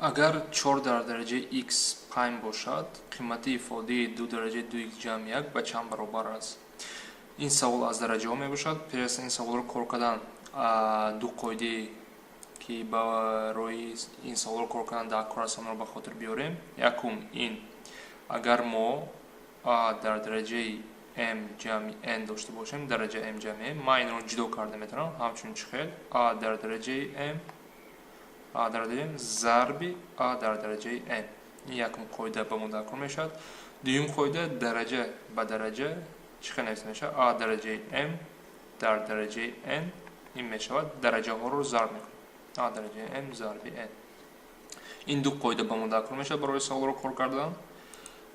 агар 4 дар дараҷаи x пайн бошад, қимати ифодаи 2 дараҷаи 2x ҷамъи 1 ба чанд баробар аст? Ин савол аз дараҷаҳо мебошад. пеш аз ин саволро кор кардан ду қоидаи ки барои ин саволро кор кардан дар кор ҳастанд ба хотир биёрем. Якум ин агар мо a дар дараҷаи m ҷамъи n дошта бошем, дараҷа m ҷамъи n, ман инро ҷудо карда метавонам ҳамчун чӣ хел a дар дараҷаи m a дар дараҷаи m зарби a дар дараҷаи n. ин якум қоида ба мо дар кор мешавад. дуюм қоида дараҷа ба дараҷа чӣ хел нависта мешавад? a дараҷаи m дар дараҷаи n ин мешавад дараҷаҳоро зарб мекунем. a дараҷаи m зарби n. ин ду қоида ба мо дар кор мешавад барои саволро кор кардан.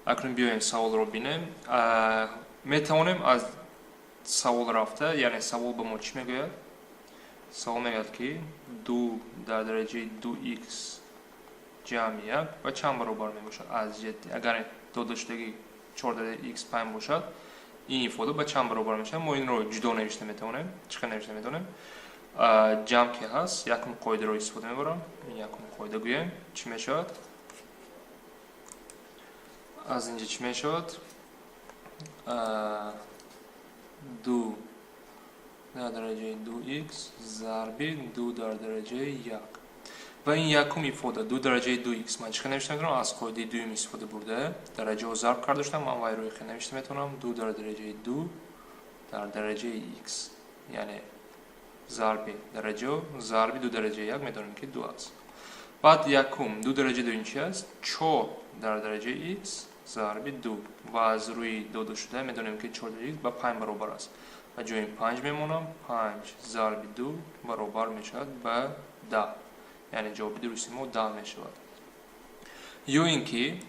акнун биёем саволро бинем. метавонем аз савол рафта, яъне савол ба мо чӣ мегӯяд? савол мегӯяд ки 2 дар дараҷаи 2x ҷамъи 1 ба чанд баробар мебошад? аз ҷидди агар додашудагӣ 4 дараҷаи x пайн бошад, ин ифода ба чанд баробар мешавад? мо инро ҷудо навишта метавонем. чӣ хел навишта метавонем? ҷамъ ки ҳаст, якум қоидаро истифода мебарам. якум қоида гӯем чӣ мешавад? аз инҷа чӣ мешавад? 2 дар дараҷаи 2x зарби 2 дар дараҷаи 1. ва ин якум ифода 2 дараҷаи 2x ман чӣ хел навишта метавонам? аз қоидаи дуюм истифода бурда дараҷаҳо зарб карда шудам, ман вайро хел навишта метавонам 2 дар дараҷаи 2 дар дараҷаи x, яъне зарби дараҷаҳо зарби 2 дараҷаи 1 медонем ки 2 аст. баъд якум 2 дараҷаи дуюм чи аст? 4 дар дараҷаи x зарби 2 ва аз рӯи додашуда медонем ки 4 дараҷаи x ба 5 баробар аст. ба ҷои 5 мемонам, 5 зарби 2 баробар мешавад ба 10, яъне ҷавоби дурусти мо 10 мешавад. ё ин ки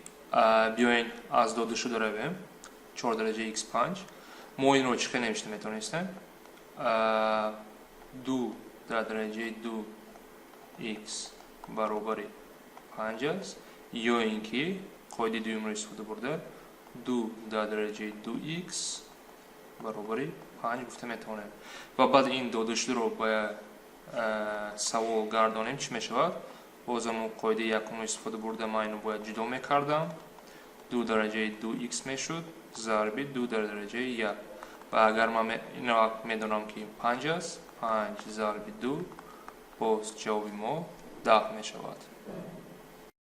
биёен аз додашуда равем 4 дараҷаи x 5, мо инро чӣ хел навишта метавонистем? 2 дар дараҷаи 2x баробари 5 аст. ё ин ки қоидаи дуюмро истифода бурда 2 дар дараҷаи 2x баробари 5 гуфта метавонем. ва баъд ин додашударо ба савол гардонем чӣ мешавад? боз мо қоидаи якумро истифода бурда ман инро бояд ҷудо мекардам. 2 дараҷаи 2x мешуд зарби 2 дар дараҷаи 1. ва агар ман инро медонам ки 5 аст, 5 зарби 2 боз ҷавоби мо 10 мешавад.